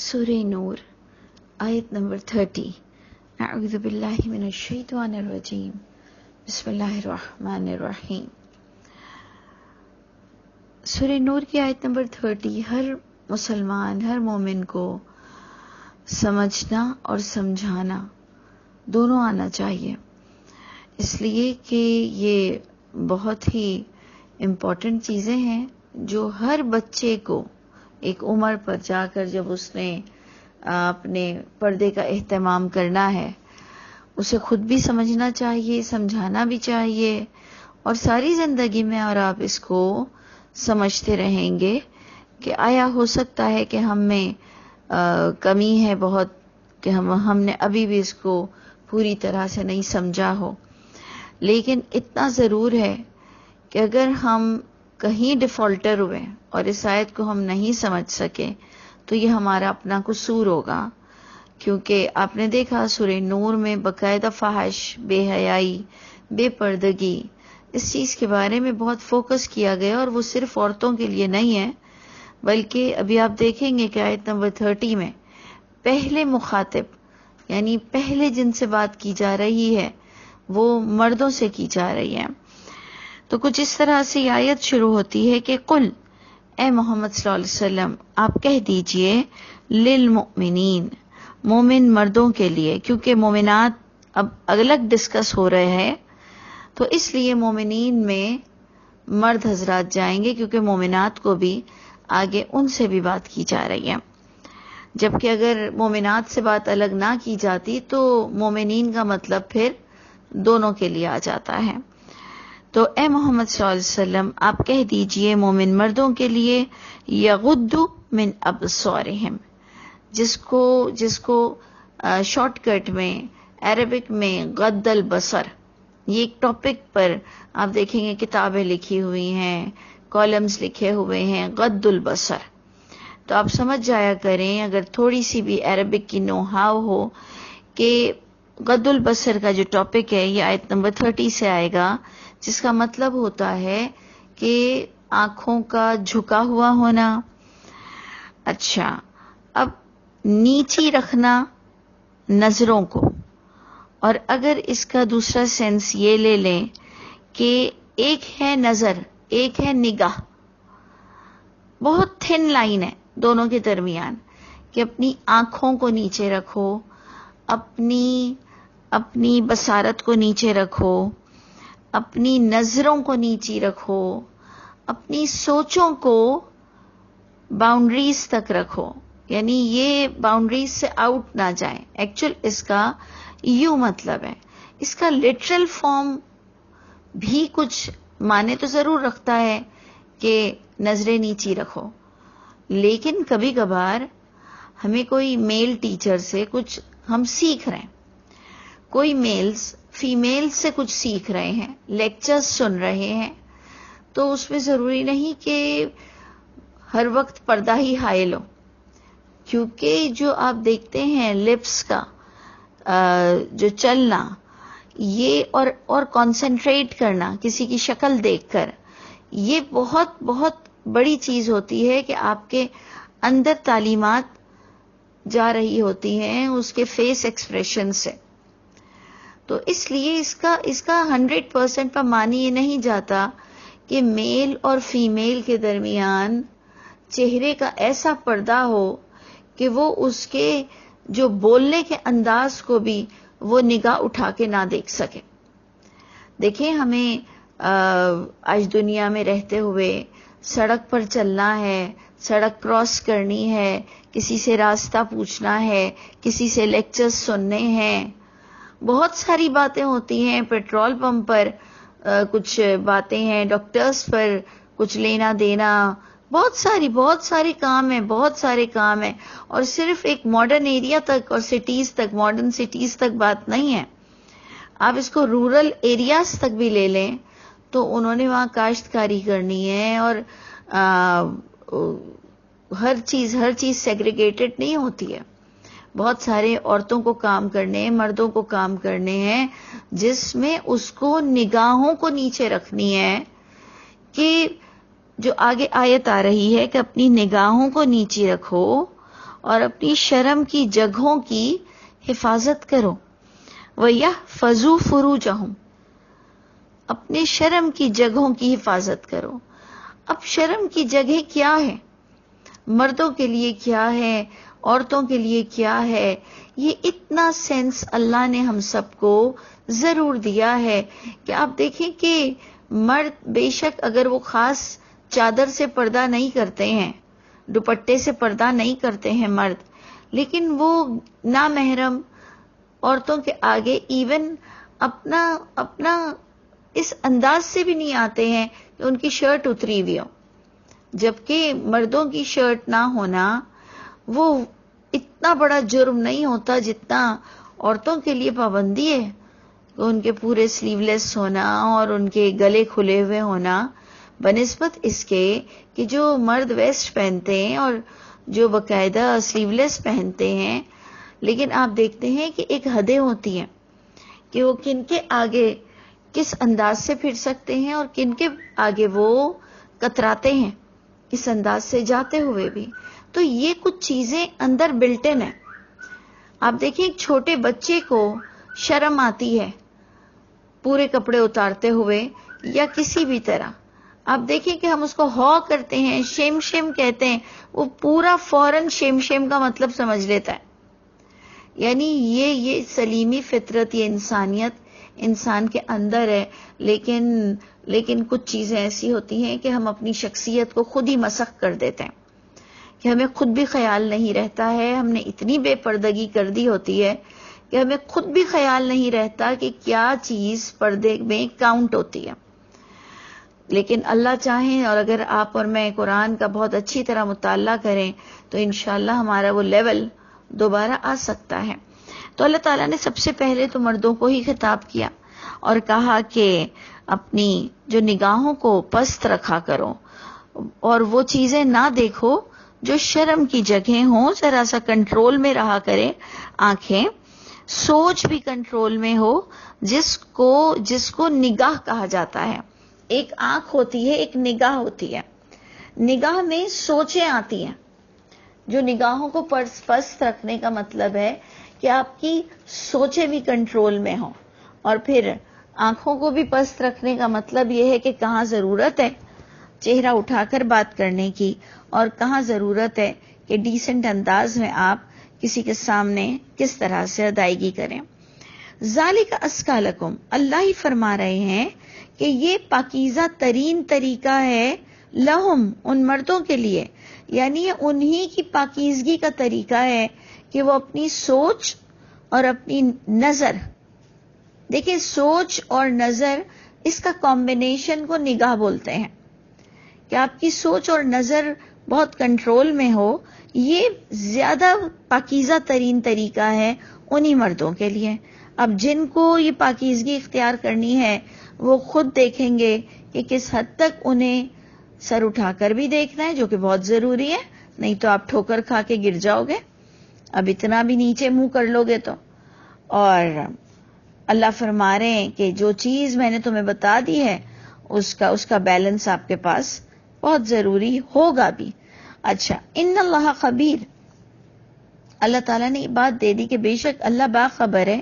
سورہ نور آیت نمبر 30. اعوذ باللہ من الشیطان الرجیم. بسم اللہ الرحمن الرحیم. سورہ نور کی آیت نمبر 30 ہر مسلمان، ہر مومن کو سمجھنا اور سمجھانا دونوں آنا چاہیے، اس لیے کہ یہ بہت ہی امپورٹنٹ چیزیں ہیں جو ہر بچے کو ایک عمر پر جا کر جب اس نے اپنے پردے کا اہتمام کرنا ہے، اسے خود بھی سمجھنا چاہیے، سمجھانا بھی چاہیے، اور ساری زندگی میں اور آپ اس کو سمجھتے رہیں گے کہ آیا ہو سکتا ہے کہ ہم میں کمی ہے بہت، کہ ہم نے ابھی بھی اس کو پوری طرح سے نہیں سمجھا ہو، لیکن اتنا ضرور ہے کہ اگر ہم کہیں ڈیفالٹر ہوئے اور اس آیت کو ہم نہیں سمجھ سکے تو یہ ہمارا اپنا قصور ہوگا، کیونکہ آپ نے دیکھا سورہ نور میں باقاعدہ فحش، بے حیائی، بے پردگی، اس چیز کے بارے میں بہت فوکس کیا گیا، اور وہ صرف عورتوں کے لیے نہیں ہے، بلکہ ابھی آپ دیکھیں گے کہ آیت نمبر 30 میں پہلے مخاطب یعنی پہلے جن سے بات کی جا رہی ہے وہ مردوں سے کی جا رہی ہے. تو کچھ اس طرح سے یہ آیت شروع ہوتی ہے کہ قل، اے محمد صلی اللہ علیہ وسلم آپ کہہ دیجئے، للمؤمنین، مومن مردوں کے لیے، کیونکہ مومنات اب الگ ڈسکس ہو رہے ہیں تو اس لیے مومنین میں مرد حضرات جائیں گے، کیونکہ مومنات کو بھی آگے ان سے بھی بات کی جا رہی ہے. جبکہ اگر مومنات سے بات الگ نہ کی جاتی تو مومنین کا مطلب پھر دونوں کے لیے آ جاتا ہے. تو اے محمد صلی اللہ علیہ وسلم آپ کہہ دیجئے مومن مردوں کے لیے، یغضوا من ابصارہم، جس کو شارٹ کٹ میں عربک میں غض البصر، یہ ایک ٹاپک پر آپ دیکھیں گے کتابیں لکھی ہوئی ہیں، کالمز لکھے ہوئے ہیں، غض البصر. تو آپ سمجھ جایا کریں اگر تھوڑی سی بھی عربک کی نو ہاو ہو کہ غض البصر کا جو ٹاپک ہے یہ آیت نمبر 30 سے آئے گا، جس کا مطلب ہوتا ہے کہ آنکھوں کا جھکا ہوا ہونا. اچھا، اب نیچی رکھنا نظروں کو، اور اگر اس کا دوسرا سینس یہ لے لیں کہ ایک ہے نظر، ایک ہے نگاہ، بہت تھن لائن ہے دونوں کے درمیان، کہ اپنی آنکھوں کو نیچے رکھو، اپنی بصارت کو نیچے رکھو، اپنی نظروں کو نیچی رکھو، اپنی سوچوں کو باؤنڈریز تک رکھو، یعنی یہ باؤنڈریز سے آؤٹ نہ جائیں. ایکچوئل اس کا یوں مطلب ہے، اس کا لٹرل فارم بھی کچھ معنی تو ضرور رکھتا ہے کہ نظریں نیچی رکھو، لیکن کبھی کبھار ہمیں کوئی میل ٹیچر سے کچھ ہم سیکھ رہے ہیں، کوئی میلز فیمیل سے کچھ سیکھ رہے ہیں، لیکچرز سن رہے ہیں، تو اس میں ضروری نہیں کہ ہر وقت پردہ ہی حائل ہو، کیونکہ جو آپ دیکھتے ہیں لپس کا جو چلنا، یہ اور کنسنٹریٹ کرنا کسی کی شکل دیکھ کر، یہ بہت بہت بڑی چیز ہوتی ہے کہ آپ کے اندر تعلیمات جا رہی ہوتی ہیں اس کے فیس ایکسپریشن سے. تو اس لیے اس کا 100% پر معنی یہ نہیں جاتا کہ میل اور فیمیل کے درمیان چہرے کا ایسا پردہ ہو کہ وہ اس کے جو بولنے کے انداز کو بھی وہ نگاہ اٹھا کے نہ دیکھ سکے. دیکھیں ہمیں آج دنیا میں رہتے ہوئے سڑک پر چلنا ہے، سڑک کراس کرنی ہے، کسی سے راستہ پوچھنا ہے، کسی سے لیکچرز سننے ہیں، بہت ساری باتیں ہوتی ہیں. پیٹرول پمپ پر کچھ باتیں ہیں، ڈاکٹرز پر کچھ لینا دینا، بہت ساری کام ہیں، بہت سارے کام ہیں. اور صرف ایک ماڈرن ایریا تک اور سٹیز تک، ماڈرن سٹیز تک بات نہیں ہے. آپ اس کو رورل ایریاز تک بھی لے لیں تو انہوں نے وہاں کاشتکاری کرنی ہے، اور ہر چیز سیگریگیٹڈ نہیں ہوتی ہے. بہت سارے عورتوں کو کام کرنے ہیں، مردوں کو کام کرنے ہیں، جس میں اس کو نگاہوں کو نیچے رکھنی ہے کہ جو آگے آیت آ رہی ہے کہ اپنی نگاہوں کو نیچے رکھو اور اپنی شرم کی جگہوں کی حفاظت کرو. وَيَحْفَظُوا فُرُوجَهُمْ، اپنے شرم کی جگہوں کی حفاظت کرو. اب شرم کی جگہ کیا ہے؟ مردوں کے لیے کیا ہے، عورتوں کے لیے کیا ہے، یہ اتنا سینس اللہ نے ہم سب کو ضرور دیا ہے کہ آپ دیکھیں کہ مرد بے شک اگر وہ خاص چادر سے پردہ نہیں کرتے ہیں، دوپٹے سے پردہ نہیں کرتے ہیں مرد، لیکن وہ نامحرم عورتوں کے آگے ایون اپنا اس انداز سے بھی نہیں آتے ہیں کہ ان کی شرٹ اتری ہوئی ہو. جبکہ مردوں کی شرٹ نہ ہونا وہ اتنا بڑا جرم نہیں ہوتا جتنا عورتوں کے لیے پابندی ہے. ان کے پورے سلیو لیس ہونا اور ان کے گلے کھلے ہوئے ہونا بنسبت اس کے کہ جو مرد ویسٹ پہنتے ہیں اور جو باقاعدہ سلیو لیس پہنتے ہیں. لیکن آپ دیکھتے ہیں کہ ایک حدیں ہوتی ہیں کہ وہ کن کے آگے کس انداز سے پھر سکتے ہیں اور کن کے آگے وہ کتراتے ہیں اس انداز سے جاتے ہوئے بھی. تو یہ کچھ چیزیں اندر بلٹن ہیں. آپ دیکھیں ایک چھوٹے بچے کو شرم آتی ہے پورے کپڑے اتارتے ہوئے یا کسی بھی طرح. آپ دیکھیں کہ ہم اس کو ہو کرتے ہیں، شیم شیم کہتے ہیں، وہ پورا فوراً شیم شیم کا مطلب سمجھ لیتا ہے. یعنی یہ سلیمی فطرت، یہ انسانیت انسان کے اندر ہے. لیکن کچھ چیزیں ایسی ہوتی ہیں کہ ہم اپنی شخصیت کو خود ہی مسخ کر دیتے ہیں کہ ہمیں خود بھی خیال نہیں رہتا ہے. ہم نے اتنی بے پردگی کر دی ہوتی ہے کہ ہمیں خود بھی خیال نہیں رہتا کہ کیا چیز پردے میں کاؤنٹ ہوتی ہے. لیکن اللہ چاہیں اور اگر آپ اور میں قرآن کا بہت اچھی طرح مطالعہ کریں تو انشاءاللہ ہمارا وہ لیول دوبارہ آ سکتا ہے. تو اللہ تعالیٰ نے سب سے پہلے تو مردوں کو ہی خطاب کیا اور کہا کہ اپنی جو نگاہوں کو پست رکھا کرو اور وہ چیزیں نہ دیکھو جو شرم کی جگہیں ہوں. ذرا سا کنٹرول میں رہا کرے آنکھیں، سوچ بھی کنٹرول میں ہو. جس کو نگاہ کہا جاتا ہے. ایک آنکھ ہوتی ہے، ایک نگاہ ہوتی ہے. نگاہ میں سوچیں آتی ہیں. جو نگاہوں کو پست رکھنے کا مطلب ہے کہ آپ کی سوچیں بھی کنٹرول میں ہوں. اور پھر آنکھوں کو بھی پست رکھنے کا مطلب یہ ہے کہ کہاں ضرورت ہے چہرہ اٹھا کر بات کرنے کی اور کہاں ضرورت ہے کہ ڈیسنٹ انداز میں آپ کسی کے سامنے کس طرح سے ادائیگی کریں. ذالک ازکی لکم، اللہ ہی فرما رہے ہیں کہ یہ پاکیزہ ترین طریقہ ہے لہم، ان مردوں کے لیے. یعنی یہ انہی کی پاکیزگی کا طریقہ ہے کہ وہ اپنی سوچ اور اپنی نظر، دیکھیں سوچ اور نظر اس کا کمبینیشن کو نگاہ بولتے ہیں، کہ آپ کی سوچ اور نظر بہت کنٹرول میں ہو. یہ زیادہ پاکیزہ ترین طریقہ ہے انہی مردوں کے لیے. اب جن کو یہ پاکیزگی اختیار کرنی ہے وہ خود دیکھیں گے کہ کس حد تک انہیں سر اٹھا کر بھی دیکھنا ہے، جو کہ بہت ضروری ہے، نہیں تو آپ ٹھوکر کھا کے گر جاؤ گے اب اتنا بھی نیچے منہ کر لو گے تو. اور اللہ فرما رہے ہیں کہ جو چیز میں نے تمہیں بتا دی ہے اس کا بیلنس آپ کے پاس بہت ضروری ہوگا بھی. اچھا، ان اللہ خبیر، اللہ تعالیٰ نے یہ بات دے دی کہ بے شک اللہ باخبر ہے.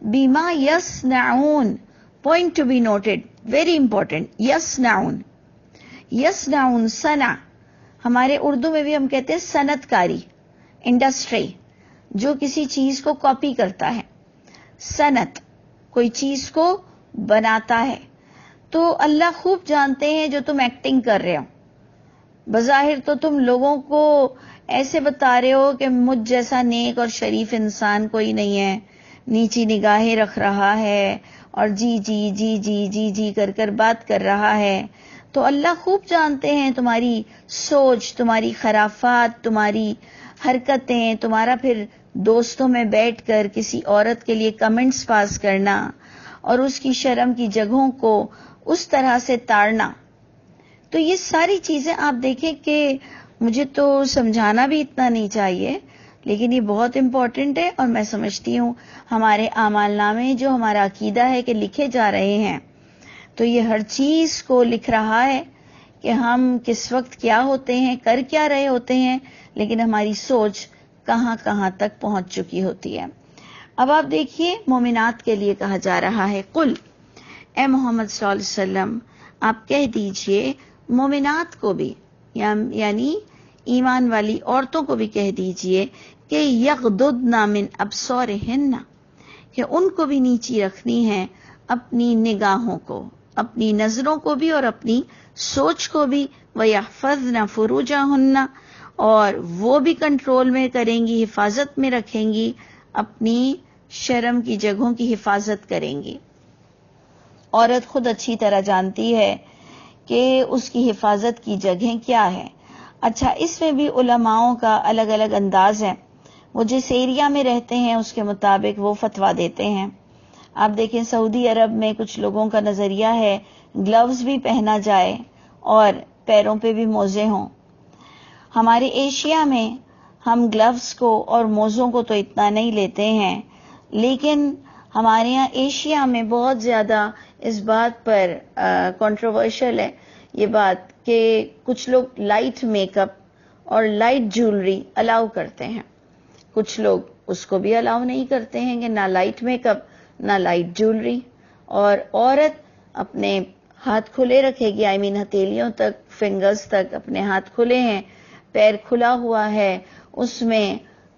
بیما یصنعون، point to be noted, very important. یصنعون صنع، ہمارے اردو میں بھی ہم کہتے ہیں صنعت کاری، انڈسٹری، جو کسی چیز کو کاپی کرتا ہے. صنعت، کوئی چیز کو بناتا ہے. تو اللہ خوب جانتے ہیں جو تم ایکٹنگ کر رہے ہو. بظاہر تو تم لوگوں کو ایسے بتا رہے ہو کہ مجھ جیسا نیک اور شریف انسان کوئی نہیں ہے، نیچی نگاہیں رکھ رہا ہے اور جی جی جی جی جی جی کر کر بات کر رہا ہے. تو اللہ خوب جانتے ہیں تمہاری سوچ، تمہاری خرافات، تمہاری حرکتیں، تمہارا پھر دوستوں میں بیٹھ کر کسی عورت کے لیے کمنٹس پاس کرنا اور اس کی شرم کی جگہوں کو اس طرح سے تاڑنا. تو یہ ساری چیزیں آپ دیکھیں کہ مجھے تو سمجھانا بھی اتنا نہیں چاہیے، لیکن یہ بہت امپورٹنٹ ہے. اور میں سمجھتی ہوں ہمارے اعمال نامے جو ہمارا عقیدہ ہے کہ لکھے جا رہے ہیں، تو یہ ہر چیز کو لکھ رہا ہے کہ ہم کس وقت کیا ہوتے ہیں، کر کیا رہے ہوتے ہیں، لیکن ہماری سوچ کہاں کہاں تک پہنچ چکی ہوتی ہے۔ اب آپ دیکھیے مومنات کے لیے کہا جا رہا ہے قل، اے محمد صلی اللہ علیہ وسلم آپ کہہ دیجئے مومنات کو بھی، یعنی ایمان والی عورتوں کو بھی کہہ دیجئے کہ یغضضن من ابصارہن، کہ ان کو بھی نیچی رکھنی ہے اپنی نگاہوں کو، اپنی نظروں کو بھی اور اپنی سوچ کو بھی، وَيَحْفَظْنَ فُرُوجَهُنَّ، اور وہ بھی کنٹرول میں کریں گی، حفاظت میں رکھیں گی، اپنی شرم کی جگہوں کی حفاظت کریں گی۔ عورت خود اچھی طرح جانتی ہے کہ اس کی حفاظت کی جگہیں کیا ہے۔ اچھا، اس میں بھی علماؤں کا الگ الگ انداز ہے، وہ جس ایریا میں رہتے ہیں اس کے مطابق وہ فتویٰ دیتے ہیں۔ آپ دیکھیں سعودی عرب میں کچھ لوگوں کا نظریہ ہے گلوز بھی پہنا جائے اور پیروں پہ بھی موزے ہوں۔ ہمارے ایشیا میں ہم گلوز کو اور موزوں کو تو اتنا نہیں لیتے ہیں، لیکن ہمارے یہاں ایشیا میں بہت زیادہ اس بات پر کنٹروورشل ہے یہ بات کہ کچھ لوگ لائٹ میک اپ اور لائٹ جیولری الاؤ کرتے ہیں، کچھ لوگ اس کو بھی الاؤ نہیں کرتے ہیں کہ نہ لائٹ میک اپ نہ لائٹ جیولری، اور عورت اپنے ہاتھ کھلے رکھے گی، ہتھیلیوں تک، فنگرز تک اپنے ہاتھ کھلے ہیں، پیر کھلا ہوا ہے، اس میں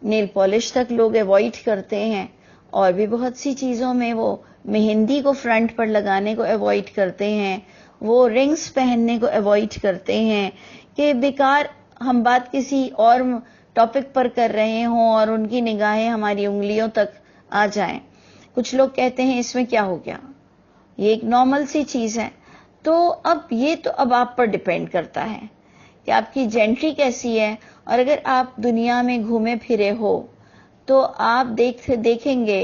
نیل پالش تک لوگ ایوائڈ کرتے ہیں، اور بھی بہت سی چیزوں میں وہ مہندی کو فرنٹ پر لگانے کو ایوائڈ کرتے ہیں، وہ رنگز پہننے کو ایوائڈ کرتے ہیں کہ بیکار ہم بات کسی اور ٹاپک پر کر رہے ہوں اور ان کی نگاہیں ہماری انگلیوں تک آ جائیں۔ کچھ لوگ کہتے ہیں اس میں کیا ہو گیا، یہ ایک نارمل سی چیز ہے۔ تو اب یہ تو اب آپ پر ڈیپینڈ کرتا ہے کہ آپ کی جینٹری کیسی ہے، اور اگر آپ دنیا میں گھومے پھرے ہو تو آپ دیکھیں گے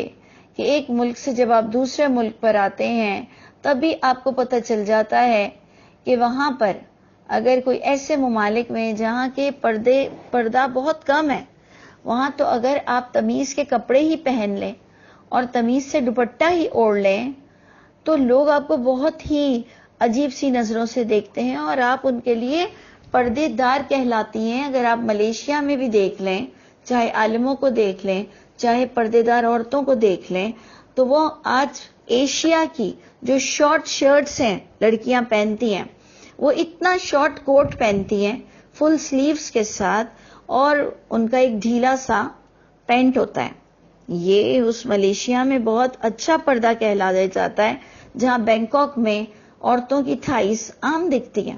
کہ ایک ملک سے جب آپ دوسرے ملک پر آتے ہیں تب بھی آپ کو پتہ چل جاتا ہے کہ وہاں پر اگر کوئی ایسے ممالک میں جہاں کے پردہ بہت کم ہے، وہاں تو اگر آپ تمیز کے کپڑے ہی پہن لیں اور تمیز سے دوپٹہ ہی اوڑھ لیں تو لوگ آپ کو بہت ہی عجیب سی نظروں سے دیکھتے ہیں اور آپ ان کے لیے پردے دار کہلاتی ہیں۔ اگر آپ ملیشیا میں بھی دیکھ لیں، چاہے عالموں کو دیکھ لیں، چاہے پردے دار عورتوں کو دیکھ لیں، تو وہ آج ایشیا کی جو شارٹ شرٹس ہیں لڑکیاں پہنتی ہیں، وہ اتنا شارٹ کوٹ پہنتی ہیں فل سلیوز کے ساتھ، اور ان کا ایک ڈھیلا سا پینٹ ہوتا ہے۔ یہ اس ملیشیا میں بہت اچھا پردہ کہلا جاتا ہے، جہاں بینکاک میں عورتوں کی تھائیز عام دکھتی ہیں۔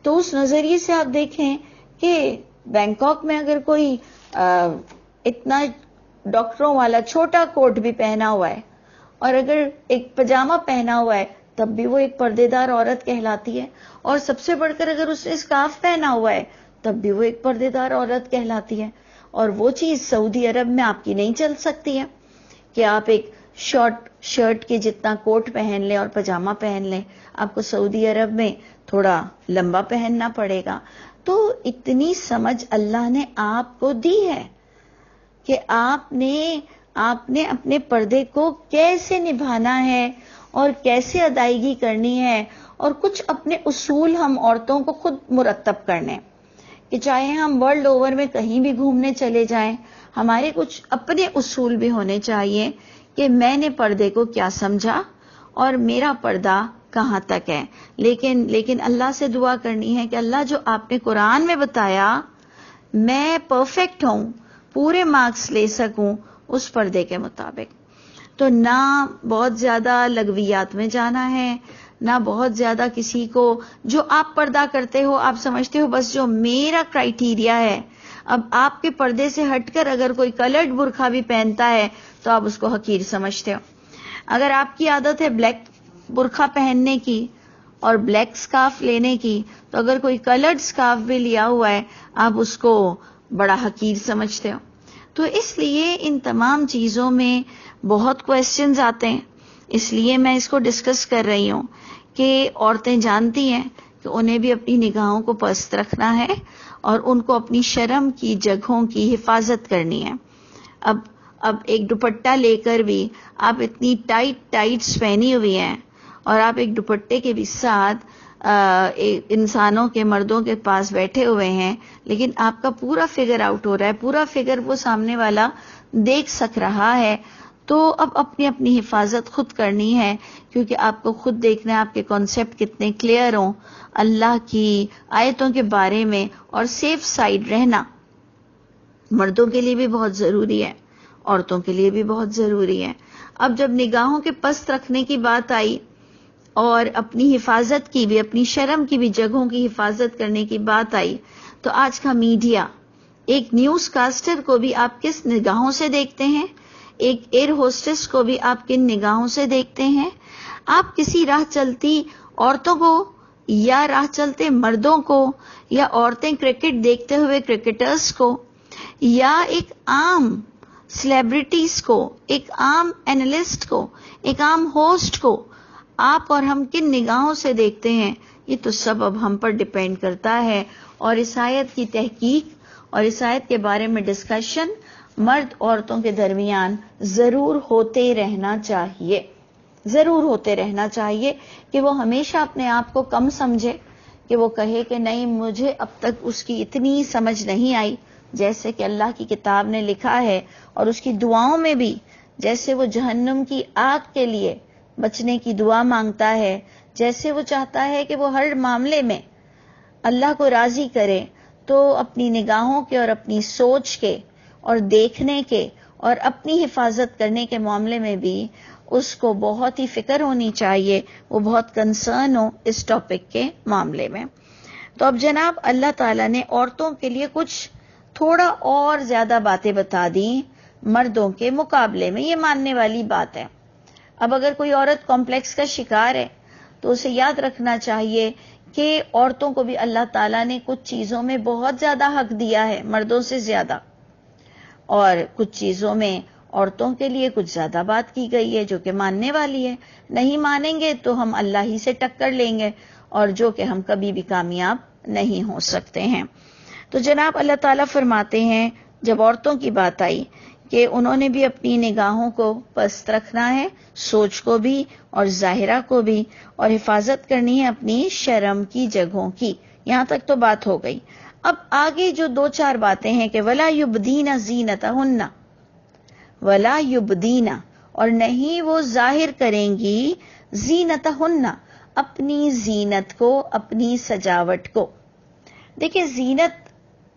تو اس نظریے سے آپ دیکھیں کہ بینکاک میں اگر کوئی اتنا ڈاکٹروں والا چھوٹا کوٹ بھی پہنا ہوا ہے اور اگر ایک پجامہ پہنا ہوا ہے تب بھی وہ ایک پردے دار عورت کہلاتی ہے، اور سب سے بڑھ کر اگر اس نے اسکارف پہنا ہوا ہے تب بھی وہ ایک پردے دار عورت کہلاتی ہے۔ اور وہ چیز سعودی عرب میں آپ کی نہیں چل سکتی ہے کہ آپ ایک شارٹ شرٹ کے جتنا کوٹ پہن لیں اور پجامہ پہن لیں، آپ کو سعودی عرب میں تھوڑا لمبا پہننا پڑے گا۔ تو اتنی سمجھ اللہ نے آپ کو دی ہے کہ آپ نے اپنے پردے کو کیسے نبھانا ہے اور کیسے ادائیگی کرنی ہے، اور کچھ اپنے اصول ہم عورتوں کو خود مرتب کرنے کہ چاہے ہم ورلڈ اوور میں کہیں بھی گھومنے چلے جائیں، ہمارے کچھ اپنے اصول بھی ہونے چاہیے کہ میں نے پردے کو کیا سمجھا اور میرا پردہ کہاں تک ہے۔ لیکن اللہ سے دعا کرنی ہے کہ اللہ جو آپ نے قرآن میں بتایا میں پرفیکٹ ہوں، پورے مارکس لے سکوں اس پردے کے مطابق۔ تو نہ بہت زیادہ لغویات میں جانا ہے، نہ بہت زیادہ کسی کو جو آپ پردہ کرتے ہو آپ سمجھتے ہو بس جو میرا کرائیٹیریا ہے۔ اب آپ کے پردے سے ہٹ کر اگر کوئی کلرڈ برقع بھی پہنتا ہے تو آپ اس کو حقیر سمجھتے ہو۔ اگر آپ کی عادت ہے بلیک برقع پہننے کی اور بلیک سکارف لینے کی، تو اگر کوئی کلرڈ سکارف بھی لیا ہوا ہے آپ اس کو بڑا حقیر سمجھتے ہو۔ تو اس لیے ان تمام چیزوں میں بہت کویسچنز آتے ہیں، اس لیے میں اس کو ڈسکس کر رہی ہوں کہ عورتیں جانتی ہیں کہ انہیں بھی اپنی نگاہوں کو پست رکھنا ہے اور ان کو اپنی شرم کی جگہوں کی حفاظت کرنی ہے۔ اب ایک دوپٹہ لے کر بھی آپ اتنی ٹائٹس پہنی ہوئی ہیں اور آپ ایک دوپٹے کے بھی ساتھ انسانوں کے مردوں کے پاس بیٹھے ہوئے ہیں، لیکن آپ کا پورا فگر آؤٹ ہو رہا ہے، پورا فگر وہ سامنے والا دیکھ سک رہا ہے، تو اب اپنی اپنی حفاظت خود کرنی ہے، کیونکہ آپ کو خود دیکھنا ہے آپ کے کانسیپٹ کتنے کلیئر ہوں اللہ کی آیتوں کے بارے میں، اور سیف سائڈ رہنا مردوں کے لیے بھی بہت ضروری ہے، عورتوں کے لیے بھی بہت ضروری ہے۔ اب جب نگاہوں کے پست رکھنے کی بات آئی اور اپنی حفاظت کی بھی، اپنی شرم کی بھی جگہوں کی حفاظت کرنے کی بات آئی، تو آج کا میڈیا، ایک نیوز کاسٹر کو بھی آپ کس نگاہوں سے دیکھتے ہیں، ایک ایئر ہوسٹس کو بھی آپ کن نگاہوں سے دیکھتے ہیں، آپ کسی راہ چلتی عورتوں کو یا راہ چلتے مردوں کو، یا عورتیں کرکٹ دیکھتے ہوئے کرکٹرز کو، یا ایک عام سیلیبریٹیز کو، ایک عام اینالسٹ کو، ایک عام ہوسٹ کو آپ اور ہم کن نگاہوں سے دیکھتے ہیں، یہ تو سب اب ہم پر ڈیپینڈ کرتا ہے۔ اور اس آیت کی تحقیق اور اس آیت کے بارے میں ڈسکشن مرد عورتوں کے درمیان ضرور ہوتے رہنا چاہیے، ضرور ہوتے رہنا چاہیے، کہ وہ ہمیشہ اپنے آپ کو کم سمجھے، کہ وہ کہے کہ نہیں مجھے اب تک اس کی اتنی سمجھ نہیں آئی، جیسے کہ اللہ کی کتاب نے لکھا ہے، اور اس کی دعاؤں میں بھی جیسے وہ جہنم کی آگ کے لیے بچنے کی دعا مانگتا ہے، جیسے وہ چاہتا ہے کہ وہ ہر معاملے میں اللہ کو راضی کرے، تو اپنی نگاہوں کے اور اپنی سوچ کے اور دیکھنے کے اور اپنی حفاظت کرنے کے معاملے میں بھی اس کو بہت ہی فکر ہونی چاہیے، وہ بہت کنسرن ہو اس ٹاپک کے معاملے میں۔ تو اب جناب اللہ تعالیٰ نے عورتوں کے لیے کچھ تھوڑا اور زیادہ باتیں بتا دی مردوں کے مقابلے میں، یہ ماننے والی بات ہے۔ اب اگر کوئی عورت کمپلیکس کا شکار ہے تو اسے یاد رکھنا چاہیے کہ عورتوں کو بھی اللہ تعالیٰ نے کچھ چیزوں میں بہت زیادہ حق دیا ہے مردوں سے زیادہ، اور کچھ چیزوں میں عورتوں کے لیے کچھ زیادہ بات کی گئی ہے جو کہ ماننے والی ہے۔ نہیں مانیں گے تو ہم اللہ ہی سے ٹکر لیں گے، اور جو کہ ہم کبھی بھی کامیاب نہیں ہو سکتے ہیں۔ تو جناب اللہ تعالیٰ فرماتے ہیں جب عورتوں کی بات آئی کہ انہوں نے بھی اپنی نگاہوں کو پست رکھنا ہے، سوچ کو بھی اور ظاہرہ کو بھی، اور حفاظت کرنی ہے اپنی شرم کی جگہوں کی، یہاں تک تو بات ہو گئی۔ اب آگے جو دو چار باتیں ہیں کہ وَلَا يُبْدِينَ زِينَتَهُنَّ، وَلَا يُبْدِينَ، اور نہیں وہ ظاہر کریں گی، زِينَتَهُنَّ، اپنی زینت کو، اپنی سجاوٹ کو۔ دیکھیں زینت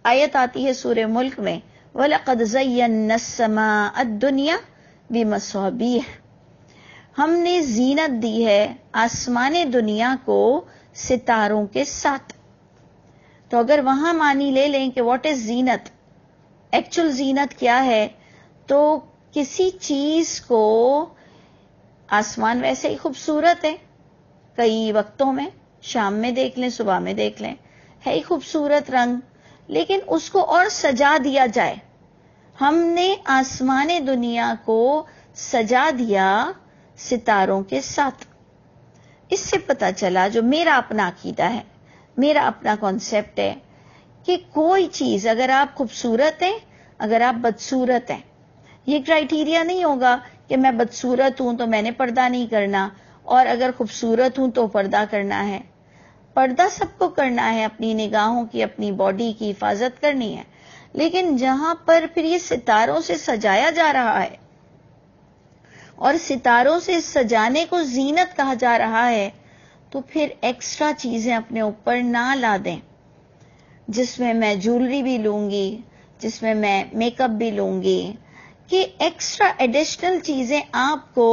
آیت آتی ہے سورہ ملک میں، وَلَقَدْ زَيَّنَّا السَّمَاءَ الدُّنْيَا بِمَصَابِيحَ، ہم نے زینت دی ہے آسمان دنیا کو ستاروں کے ساتھ۔ تو اگر وہاں معنی لے لیں کہ واٹ از زینت، ایکچول زینت کیا ہے، تو کسی چیز کو، آسمان ویسے ہی خوبصورت ہے کئی وقتوں میں، شام میں دیکھ لیں، صبح میں دیکھ لیں، ہے ہی خوبصورت رنگ، لیکن اس کو اور سجا دیا جائے۔ ہم نے آسمان دنیا کو سجا دیا ستاروں کے ساتھ۔ اس سے پتہ چلا، جو میرا اپنا عقیدہ ہے، میرا اپنا کانسیپٹ ہے، کہ کوئی چیز اگر آپ خوبصورت ہیں، اگر آپ بدصورت ہیں، یہ کرائیٹیریا نہیں ہوگا کہ میں بدصورت ہوں تو میں نے پردہ نہیں کرنا، اور اگر خوبصورت ہوں تو پردہ کرنا ہے۔ پردہ سب کو کرنا ہے، اپنی نگاہوں کی، اپنی باڈی کی حفاظت کرنی ہے، لیکن جہاں پر پھر یہ ستاروں سے سجایا جا رہا ہے اور ستاروں سے سجانے کو زینت کہا جا رہا ہے، تو پھر ایکسٹرا چیزیں اپنے اوپر نہ لا دیں، جس میں میں جولری بھی لوں گی، جس میں میں میک اپ بھی لوں گی، کہ ایکسٹرا ایڈیشنل چیزیں آپ کو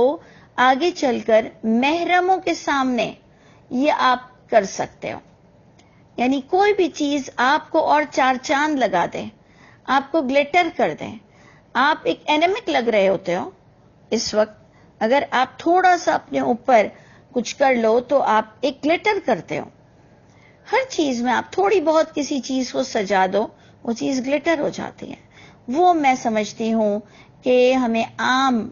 آگے چل کر محرموں کے سامنے یہ آپ کر سکتے ہو۔ یعنی کوئی بھی چیز آپ کو اور چار چاند لگا دیں، آپ کو گلیٹر کر دیں، آپ ایک اینیمک لگ رہے ہوتے ہو اس وقت، اگر آپ تھوڑا سا اپنے اوپر کچھ کر لو تو آپ ایک گلیٹر کرتے ہو۔ ہر چیز میں آپ تھوڑی بہت کسی چیز کو سجا دو، وہ چیز گلیٹر ہو جاتی ہے۔ وہ میں سمجھتی ہوں کہ ہمیں عام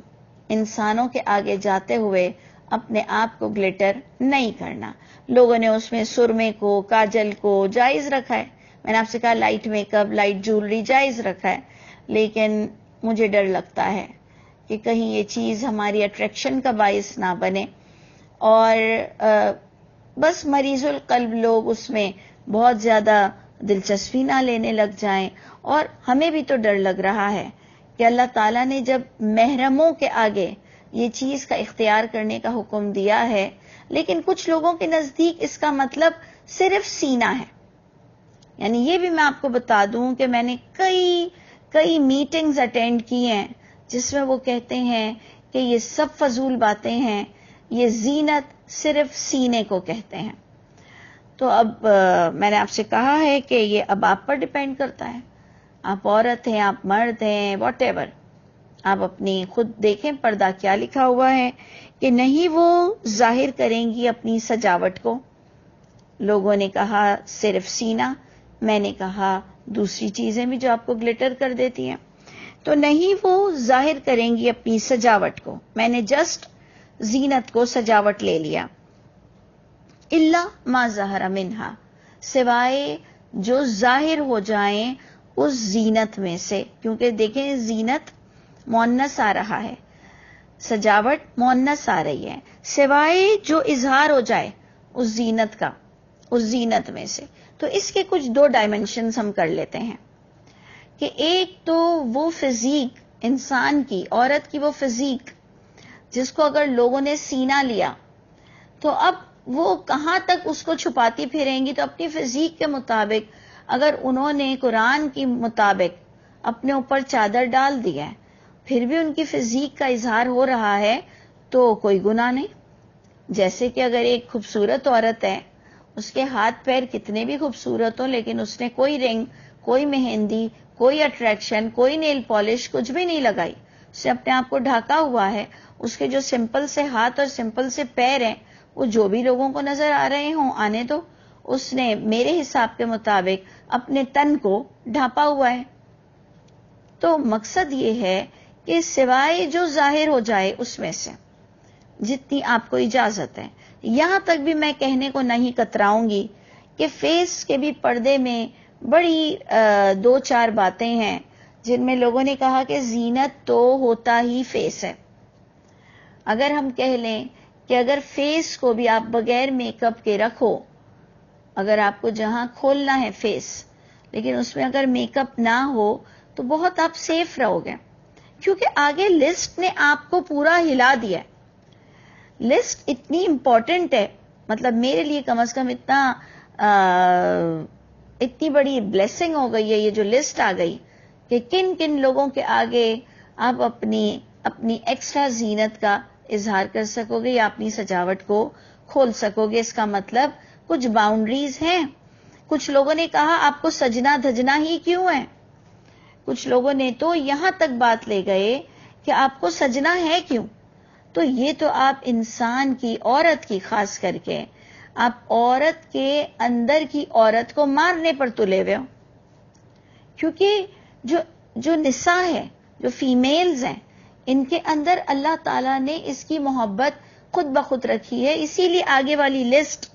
انسانوں کے آگے جاتے ہوئے اپنے آپ کو گلیٹر نہیں کرنا۔ لوگوں نے اس میں سرمے کو، کاجل کو جائز رکھا ہے، میں نے آپ سے کہا light make up, light jewellery جائز رکھا ہے، لیکن مجھے ڈر لگتا ہے کہ کہیں یہ چیز ہماری اٹریکشن کا باعث نہ بنے، اور بس مریض القلب لوگ اس میں بہت زیادہ دلچسپی نہ لینے لگ جائیں. اور ہمیں بھی تو ڈر لگ رہا ہے کہ اللہ تعالیٰ نے جب محرموں کے آگے یہ چیز کا اختیار کرنے کا حکم دیا ہے، لیکن کچھ لوگوں کے نزدیک اس کا مطلب صرف سینہ ہے. یعنی یہ بھی میں آپ کو بتا دوں کہ میں نے کئی میٹنگز اٹینڈ کی ہیں جس میں وہ کہتے ہیں کہ یہ سب فضول باتیں ہیں، یہ زینت صرف سینے کو کہتے ہیں. تو اب میں نے آپ سے کہا ہے کہ یہ اب آپ پر ڈیپینڈ کرتا ہے. آپ عورت ہیں، آپ مرد ہیں، واٹ ایور، آپ اپنی خود دیکھیں پردہ کیا لکھا ہوا ہے کہ نہیں وہ ظاہر کریں گی اپنی سجاوٹ کو. لوگوں نے کہا صرف سینہ، میں نے کہا دوسری چیزیں بھی جو آپ کو گلٹر کر دیتی ہیں. تو نہیں وہ ظاہر کریں گی اپنی سجاوٹ کو، میں نے جسٹ زینت کو سجاوٹ لے لیا. الا ما ظہر منہا، سوائے جو ظاہر ہو جائیں اس زینت میں سے. کیونکہ دیکھیں زینت مؤنث آ رہا ہے، سجاوٹ مؤنث آ رہی ہے، سوائے جو اظہار ہو جائے اس زینت کا، اس زینت میں سے. تو اس کے کچھ دو ڈائمنشنز ہم کر لیتے ہیں کہ ایک تو وہ فزیک انسان کی، عورت کی وہ فزیک جس کو اگر لوگوں نے سینہ لیا تو اب وہ کہاں تک اس کو چھپاتی پھریں گی. تو اپنی فزیک کے مطابق اگر انہوں نے قرآن کے مطابق اپنے اوپر چادر ڈال دی ہے، پھر بھی ان کی فزیک کا اظہار ہو رہا ہے تو کوئی گناہ نہیں. جیسے کہ اگر ایک خوبصورت عورت ہے، اس کے ہاتھ پیر کتنے بھی خوبصورت ہوں لیکن اس نے کوئی رنگ، کوئی مہندی، کوئی اٹریکشن، کوئی نیل پالش کچھ بھی نہیں لگائی، اس نے اپنے آپ کو ڈھاکا ہوا ہے، اس کے جو سمپل سے ہاتھ اور سمپل سے پیر ہیں وہ جو بھی لوگوں کو نظر آ رہے ہوں آنے دو، اس نے میرے حساب کے مطابق اپنے تن کو ڈھانپا ہوا ہے. تو مقصد یہ ہے کہ سوائے جو ظاہر ہو جائے اس میں سے جتنی آپ کو اجازت ہے. یہاں تک بھی میں کہنے کو نہیں کتراؤں گی کہ فیس کے بھی پردے میں بڑی دو چار باتیں ہیں جن میں لوگوں نے کہا کہ زینت تو ہوتا ہی فیس ہے. اگر ہم کہہ لیں کہ اگر فیس کو بھی آپ بغیر میک اپ کے رکھو، اگر آپ کو جہاں کھولنا ہے فیس لیکن اس میں اگر میک اپ نہ ہو تو بہت آپ سیف رہو گے، کیونکہ آگے لسٹ نے آپ کو پورا ہلا دیا ہے. لسٹ اتنی امپورٹنٹ ہے، مطلب میرے لیے کم از کم اتنی بڑی بلیسنگ ہو گئی ہے یہ جو لسٹ آ گئی کہ کن کن لوگوں کے آگے آپ اپنی ایکسٹرا زینت کا اظہار کر سکو گے یا اپنی سجاوٹ کو کھول سکو گے. اس کا مطلب کچھ باؤنڈریز ہیں. کچھ لوگوں نے کہا آپ کو سجنا دھجنا ہی کیوں ہے، کچھ لوگوں نے تو یہاں تک بات لے گئے کہ آپ کو سجنا ہے کیوں. تو یہ تو آپ انسان کی، عورت کی خاص کر کے، آپ عورت کے اندر کی عورت کو مارنے پر تلے ہوئے ہو. کیونکہ جو نساء ہے، جو فیمیلز ہیں، ان کے اندر اللہ تعالیٰ نے اس کی محبت خود بخود رکھی ہے. اسی لیے آگے والی لسٹ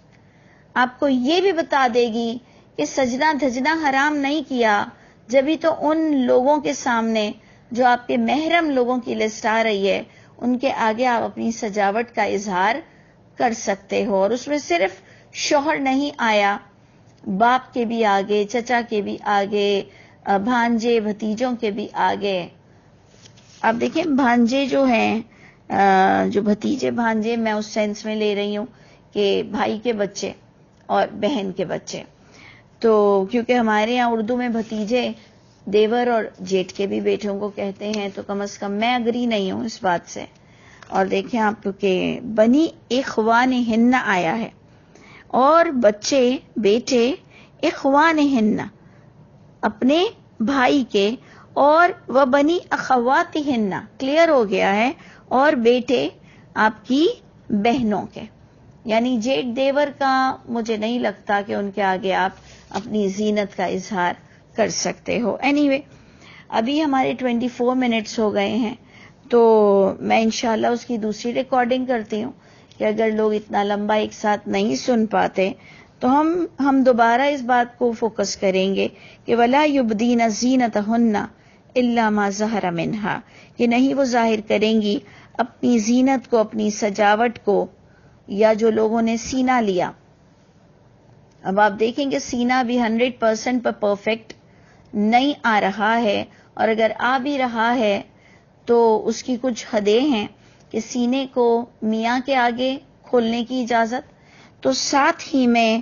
آپ کو یہ بھی بتا دے گی کہ سجنا دھجنا حرام نہیں کیا. جبھی تو ان لوگوں کے سامنے جو آپ کے محرم لوگوں کی لسٹ آ رہی ہے ان کے آگے آپ اپنی سجاوٹ کا اظہار کر سکتے ہو. اور اس میں صرف شوہر نہیں آیا، باپ کے بھی آگے، چچا کے بھی آگے، بھانجے بھتیجوں کے بھی آگے. آپ دیکھیں بھانجے جو ہیں، جو بھتیجے بھانجے میں اس سینس میں لے رہی ہوں کہ بھائی کے بچے اور بہن کے بچے. تو کیونکہ ہمارے ہاں اردو میں بھتیجے دیور اور جیٹ کے بھی بیٹوں کو کہتے ہیں، تو کم از کم میں اگری نہیں ہوں اس بات سے. اور دیکھیں آپ کہ بنی اخوانہن آیا ہے، اور بچے بیٹے اخوانہن اپنے بھائی کے، اور وہ بنی اخواتہن کلیئر ہو گیا ہے، اور بیٹے آپ کی بہنوں کے. یعنی جیٹ دیور کا مجھے نہیں لگتا کہ ان کے آگے آپ اپنی زینت کا اظہار کر سکتے ہو. اینی ابھی ہمارے 24 منٹس ہو گئے ہیں، تو میں انشاءاللہ اس کی دوسری ریکارڈنگ کرتی ہوں کہ اگر لوگ اتنا لمبا ایک ساتھ نہیں سن پاتے تو ہم دوبارہ اس بات کو فوکس کریں گے کہ وَلَا يُبْدِينَ زِينَتَهُنَّ إِلَّا مَا ظَهَرَ مِنْهَا، کہ نہیں وہ ظاہر کریں گی اپنی زینت کو، اپنی سجاوٹ کو، یا جو لوگوں نے سینہ لیا اب آپ دیکھیں کہ سینہ بھی 100% پر پرفیکٹ نہیں آ رہا ہے، اور اگر آ بھی رہا ہے تو اس کی کچھ حدیں ہیں کہ سینے کو میاں کے آگے کھولنے کی اجازت، تو ساتھ ہی میں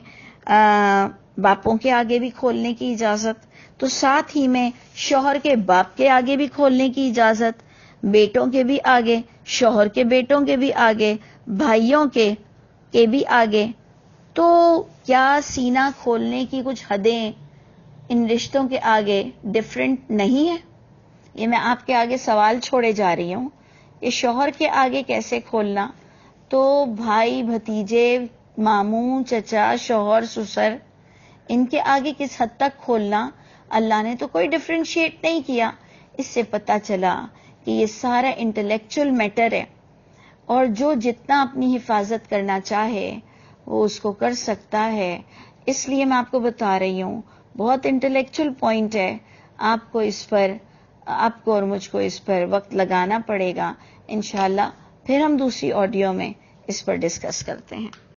باپوں کے آگے بھی کھولنے کی اجازت، تو ساتھ ہی میں شوہر کے باپ کے آگے بھی کھولنے کی اجازت، بیٹوں کے بھی آگے، شوہر کے بیٹوں کے بھی آگے، بھائیوں کے بھی آگے. تو کیا سینہ کھولنے کی کچھ حدیں ان رشتوں کے آگے ڈفرینٹ نہیں ہے؟ یہ میں آپ کے آگے سوال چھوڑے جا رہی ہوں کہ شوہر کے آگے کیسے کھولنا، تو بھائی بھتیجے ماموں چچا شوہر سسر ان کے آگے کس حد تک کھولنا، اللہ نے تو کوئی ڈفرینشیٹ نہیں کیا. اس سے پتہ چلا کہ یہ سارا انٹلیکچل میٹر ہے، اور جو جتنا اپنی حفاظت کرنا چاہے وہ اس کو کر سکتا ہے. اس لیے میں آپ کو بتا رہی ہوں، بہت انٹلیکچل پوائنٹ ہے، آپ کو اور مجھ کو اس پر وقت لگانا پڑے گا. انشاءاللہ پھر ہم دوسری آڈیو میں اس پر ڈسکس کرتے ہیں.